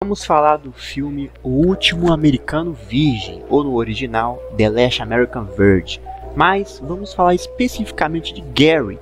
Vamos falar do filme O Último Americano Virgem, ou no original, The Last American Virgin. Mas vamos falar especificamente de Gary,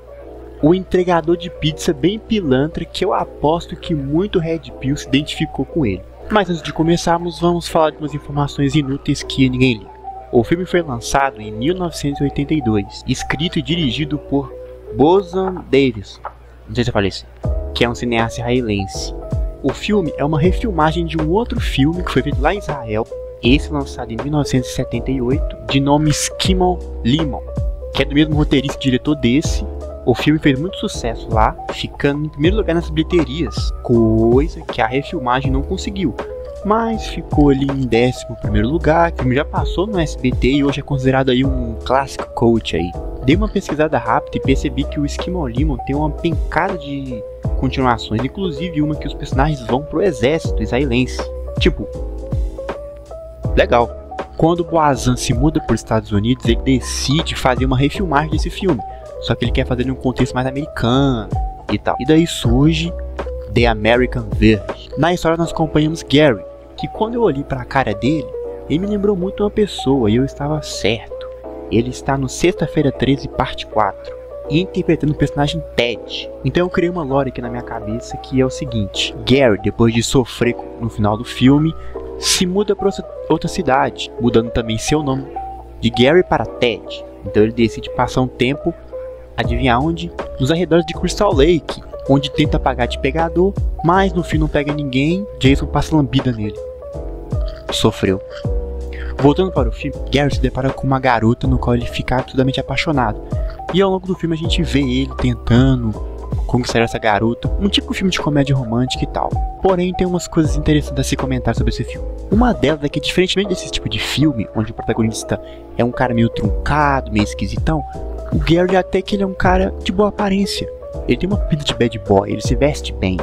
o entregador de pizza bem pilantra que eu aposto que muito Red Pill se identificou com ele. Mas antes de começarmos, vamos falar de umas informações inúteis que ninguém liga. O filme foi lançado em 1982, escrito e dirigido por Bosan Davis, não sei se eu falei assim, que é um cineasta israelense. O filme é uma refilmagem de um outro filme que foi feito lá em Israel, esse lançado em 1978, de nome Shimon Limon, que é do mesmo roteirista e diretor desse. O filme fez muito sucesso lá, ficando em primeiro lugar nas bilheterias, coisa que a refilmagem não conseguiu, mas ficou ali em 11º lugar. O filme já passou no SBT e hoje é considerado aí um clássico cult aí. Dei uma pesquisada rápida e percebi que o Shimon Limon tem uma pencada de continuações, inclusive uma que os personagens vão pro exército israelense. Tipo, legal. Quando Boazan se muda para os Estados Unidos, ele decide fazer uma refilmagem desse filme, só que ele quer fazer em um contexto mais americano e tal. E daí surge The American Virgin. Na história nós acompanhamos Gary, que quando eu olhei para a cara dele, ele me lembrou muito uma pessoa, e eu estava certo. Ele está no Sexta-feira 13, parte 4. Interpretando o personagem Ted. Então eu criei uma lore aqui na minha cabeça que é o seguinte: Gary, depois de sofrer no final do filme, se muda para outra cidade, mudando também seu nome de Gary para Ted. Então ele decide passar um tempo, adivinha onde? Nos arredores de Crystal Lake, onde tenta pagar de pegador, mas no fim não pega ninguém. Jason passa lambida nele. Sofreu. Voltando para o filme, Gary se depara com uma garota no qual ele fica absolutamente apaixonado. E ao longo do filme a gente vê ele tentando conquistar essa garota, um tipo de filme de comédia romântica e tal. Porém, tem umas coisas interessantes a se comentar sobre esse filme. Uma delas é que, diferentemente desse tipo de filme, onde o protagonista é um cara meio truncado, meio esquisitão, o Gary até que ele é um cara de boa aparência. Ele tem uma pinta de bad boy, ele se veste bem.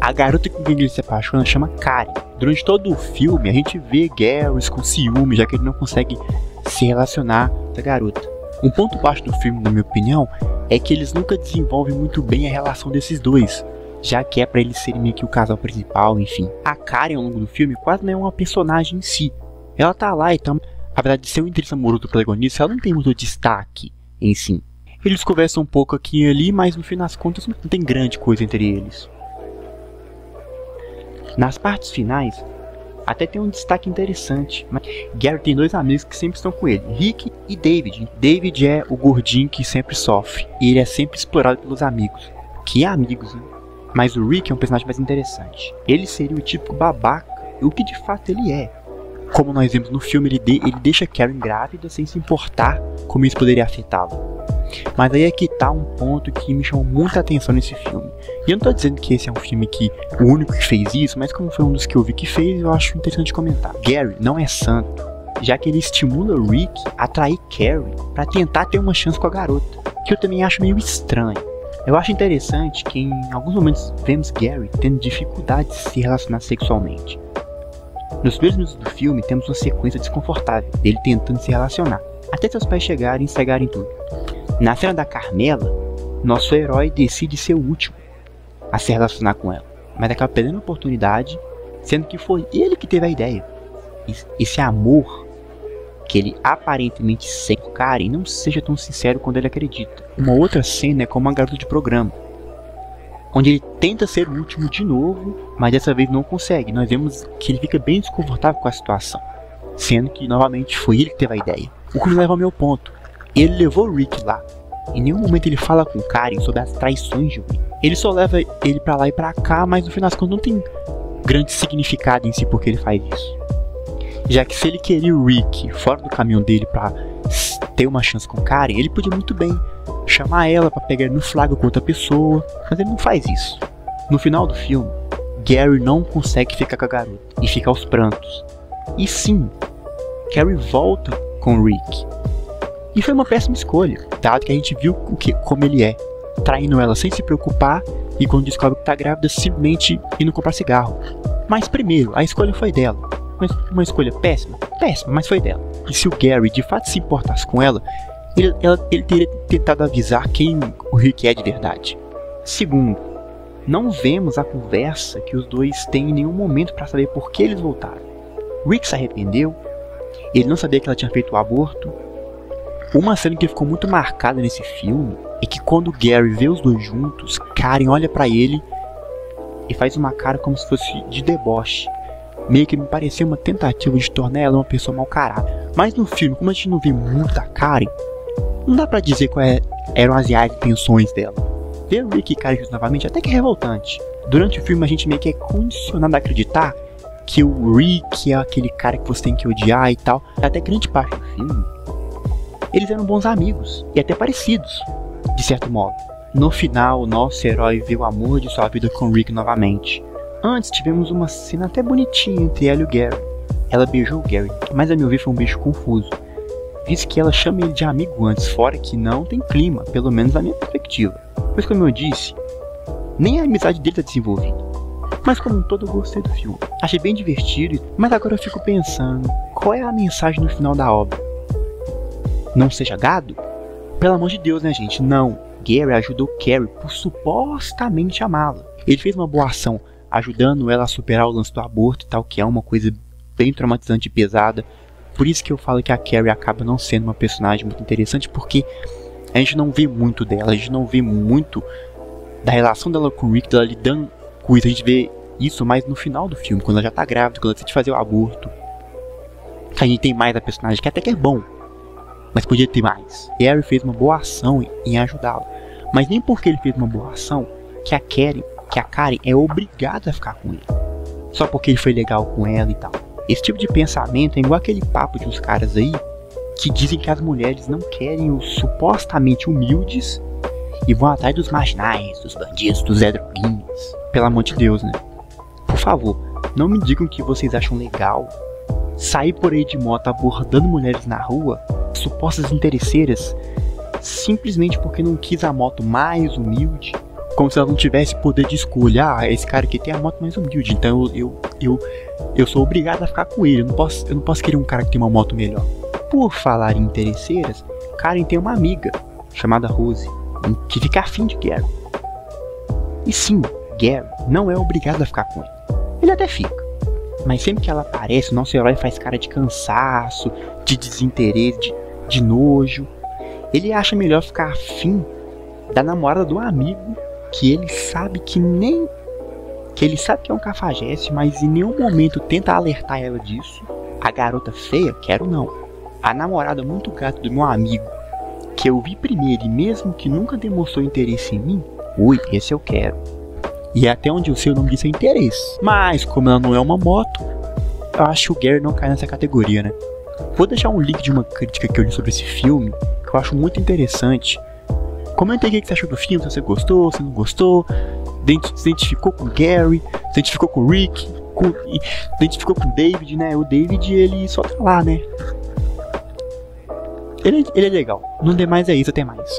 A garota com quem ele se apaixona chama Karen. Durante todo o filme a gente vê Gary com ciúme, já que ele não consegue se relacionar com a garota. Um ponto baixo do filme, na minha opinião, é que eles nunca desenvolvem muito bem a relação desses dois, já que é pra eles serem meio que o casal principal, enfim. A Karen, ao longo do filme, quase não é uma personagem em si. Ela tá lá, então, apesar de ser um interesse amoroso do protagonista, ela não tem muito destaque em si. Eles conversam um pouco aqui e ali, mas no fim das contas não tem grande coisa entre eles. Nas partes finais, até tem um destaque interessante, mas Gary tem dois amigos que sempre estão com ele, Rick e David. David é o gordinho que sempre sofre, e ele é sempre explorado pelos amigos. Que amigos, né? Mas o Rick é um personagem mais interessante. Ele seria o típico babaca, o que de fato ele é. Como nós vemos no filme, ele deixa Karen grávida sem se importar como isso poderia afetá-la. Mas aí é que tá um ponto que me chamou muita atenção nesse filme. E eu não tô dizendo que esse é um filme que o único que fez isso, mas como foi um dos que eu vi que fez, eu acho interessante comentar. Gary não é santo, já que ele estimula o Rick a atrair Carrie pra tentar ter uma chance com a garota, que eu também acho meio estranho. Eu acho interessante que em alguns momentos vemos Gary tendo dificuldade de se relacionar sexualmente. Nos primeiros minutos do filme temos uma sequência desconfortável dele tentando se relacionar, até seus pais chegarem e cegarem tudo. Na cena da Carmela, nosso herói decide ser o último a se relacionar com ela, mas acaba perdendo a oportunidade, sendo que foi ele que teve a ideia. Esse amor que ele aparentemente sente por Karen não seja tão sincero quando ele acredita. Uma outra cena é com uma garota de programa, onde ele tenta ser o último de novo, mas dessa vez não consegue. Nós vemos que ele fica bem desconfortável com a situação, sendo que novamente foi ele que teve a ideia. O que me leva ao meu ponto: ele levou o Rick lá. Em nenhum momento ele fala com Karen sobre as traições de Rick. Ele só leva ele pra lá e pra cá, mas no final das contas não tem grande significado em si porque ele faz isso. Já que se ele queria o Rick fora do caminho dele pra ter uma chance com Karen, ele podia muito bem chamar ela pra pegar ele no flagra com outra pessoa, mas ele não faz isso. No final do filme, Gary não consegue ficar com a garota e fica aos prantos. E sim, Carrie volta com o Rick. E foi uma péssima escolha, dado que a gente viu como ele é, traindo ela sem se preocupar, e quando descobre que tá grávida, simplesmente indo comprar cigarro. Mas primeiro, a escolha foi dela. Uma escolha péssima, mas foi dela. E se o Gary de fato se importasse com ela, ele teria tentado avisar quem o Rick é de verdade. Segundo, não vemos a conversa que os dois têm em nenhum momento para saber por que eles voltaram. Rick se arrependeu, ele não sabia que ela tinha feito o aborto. Uma cena que ficou muito marcada nesse filme é que quando Gary vê os dois juntos, Karen olha pra ele e faz uma cara como se fosse de deboche. Meio que me pareceu uma tentativa de tornar ela uma pessoa mau caráter. Mas no filme, como a gente não vê muito a Karen, não dá pra dizer quais eram as reais intenções dela. Ver o Rick e Karen juntos novamente até que é revoltante. Durante o filme a gente meio que é condicionado a acreditar que o Rick é aquele cara que você tem que odiar e tal. Até grande parte do filme eles eram bons amigos e até parecidos, de certo modo. No final, o nosso herói vê o amor de sua vida com Rick novamente. Antes tivemos uma cena até bonitinha entre ela e o Gary. Ela beijou o Gary, mas a meu ver foi um beijo confuso, visto que ela chama ele de amigo antes, fora que não tem clima, pelo menos na minha perspectiva. Pois como eu disse, nem a amizade dele está desenvolvida. Mas como um todo eu gostei do filme. Achei bem divertido, mas agora eu fico pensando, qual é a mensagem no final da obra? Não seja gado? Pelo amor de Deus, né, gente? Não. Gary ajudou Carrie por supostamente amá-la. Ele fez uma boa ação, ajudando ela a superar o lance do aborto e tal, que é uma coisa bem traumatizante e pesada. Por isso que eu falo que a Carrie acaba não sendo uma personagem muito interessante, porque a gente não vê muito dela, a gente não vê muito da relação dela com o Rick, dela lidando com isso. A gente vê isso mais no final do filme, quando ela já tá grávida, quando ela decide fazer o aborto. A gente tem mais da personagem, que até que é bom, mas podia ter mais. Gary fez uma boa ação em ajudá-lo, mas nem porque ele fez uma boa ação que a Karen é obrigada a ficar com ele, só porque ele foi legal com ela e tal. Esse tipo de pensamento é igual aquele papo de uns caras aí que dizem que as mulheres não querem os supostamente humildes e vão atrás dos marginais, dos bandidos, dos Zé Droguinhas. Pelo amor de Deus, né? Por favor, não me digam que vocês acham legal sair por aí de moto abordando mulheres na rua, supostas interesseiras, simplesmente porque não quis a moto mais humilde, como se ela não tivesse poder de escolha. Ah, esse cara aqui tem a moto mais humilde, então eu sou obrigado a ficar com ele, eu não posso querer um cara que tem uma moto melhor. Por falar em interesseiras, Karen tem uma amiga chamada Rose, que fica afim de Gary. E sim, Gary não é obrigado a ficar com ele. Ele até fica, mas sempre que ela aparece, o nosso herói faz cara de cansaço, de desinteresse, de nojo. Ele acha melhor ficar afim da namorada do amigo, que ele sabe que é um cafajeste, mas em nenhum momento tenta alertar ela disso. A garota feia, quero não. A namorada muito gata do meu amigo, que eu vi primeiro e mesmo que nunca demonstrou interesse em mim, ui, esse eu quero. E até onde eu sei o nome disso é interesse. Mas como ela não é uma moto, eu acho que o Gary não cai nessa categoria, né? Vou deixar um link de uma crítica que eu li sobre esse filme, que eu acho muito interessante. Comenta aí o que você achou do filme, se você gostou, se não gostou, se identificou com o Gary, se identificou com o Rick, se identificou com o David, né? O David, ele só tá lá, né? Ele é legal. No demais é isso, até mais.